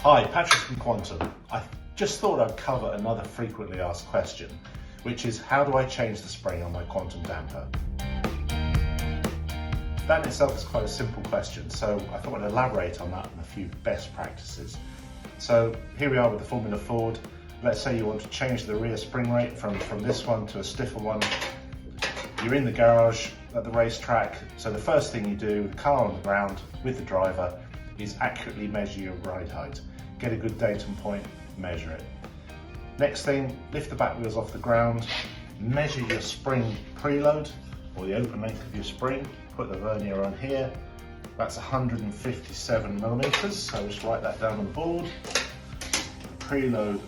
Hi, Patrick from Quantum. I just thought I'd cover another frequently asked question, which is how do I change the spring on my Quantum damper? That in itself is quite a simple question, so I thought I'd elaborate on that and a few best practices. So here we are with the Formula Ford. Let's say you want to change the rear spring rate from this one to a stiffer one. You're in the garage at the racetrack, so the first thing you do, the car on the ground with the driver, is accurately measure your ride height. Get a good datum point, measure it. Next thing, lift the back wheels off the ground, measure your spring preload, or the open length of your spring, put the vernier on here. That's 157 millimeters, so just write that down on the board. The preload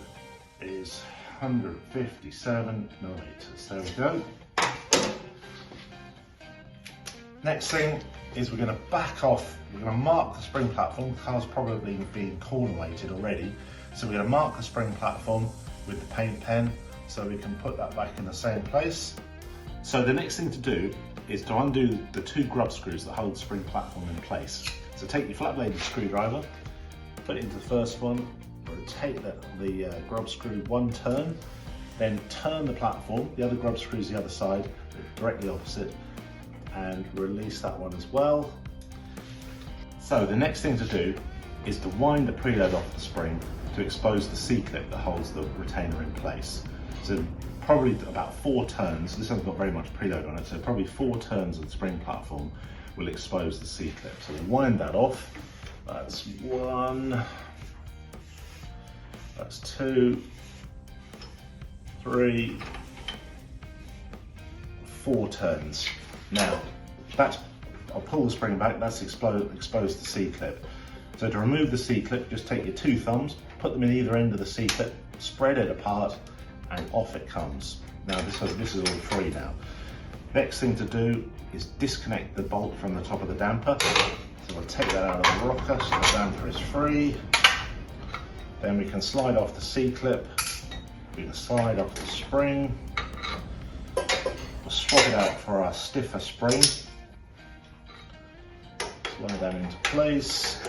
is 157 millimeters, there we go. Next thing is we're going to back off, we're going to mark the spring platform. The car's probably been corner weighted already, so we're going to mark the spring platform with the paint pen so we can put that back in the same place. So the next thing to do is to undo the two grub screws that hold the spring platform in place. So take your flat bladed screwdriver, put it into the first one, rotate the grub screw one turn, then turn the platform, the other grub screw is the other side, directly opposite, and release that one as well. So the next thing to do is to wind the preload off the spring to expose the C-clip that holds the retainer in place. So probably about 4 turns, this hasn't got very much preload on it, so probably 4 turns of the spring platform will expose the C-clip. So we'll wind that off. That's 1, that's 2, 3, 4 turns. Now, I'll pull the spring back, that's exposed the C-clip. So to remove the C-clip, just take your 2 thumbs, put them in either end of the C-clip, spread it apart, and off it comes. Now this is all free now. Next thing to do is disconnect the bolt from the top of the damper. So we'll take that out of the rocker so the damper is free. Then we can slide off the C-clip, we can slide off the spring. We'll swap it out for our stiffer spring. Slide that into place.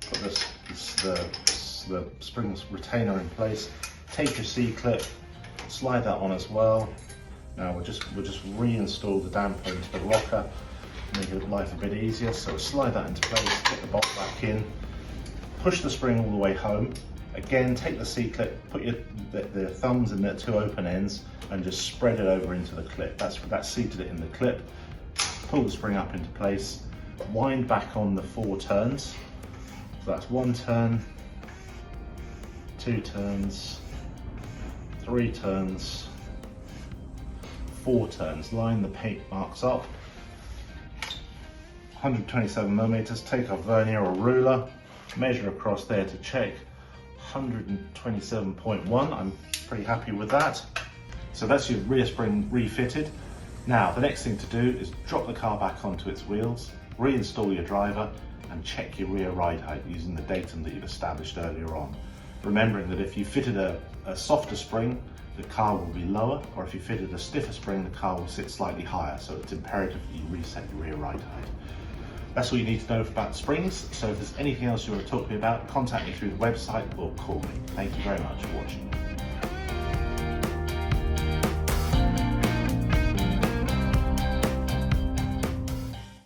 Put the spring retainer in place. Take your C-clip, slide that on as well. Now we'll just reinstall the damper into the rocker, make life a bit easier. So slide that into place, get the bolt back in, push the spring all the way home. Again, take the C-clip, put the thumbs in the 2 open ends and just spread it over into the clip. That's seated it in the clip. Pull the spring up into place, wind back on the 4 turns. So that's 1 turn, 2 turns, 3 turns, 4 turns. Line the paint marks up. 127 millimeters, take our vernier or ruler, measure across there to check. 127.1, I'm pretty happy with that. So that's your rear spring refitted. Now the next thing to do is drop the car back onto its wheels, reinstall your driver and check your rear ride height using the datum that you've established earlier on. Remembering that if you fitted a softer spring, the car will be lower, or if you fitted a stiffer spring, the car will sit slightly higher, so it's imperative that you reset your rear ride height. That's all you need to know about springs, so if there's anything else you want to talk to me about, contact me through the website or call me. Thank you very much for watching.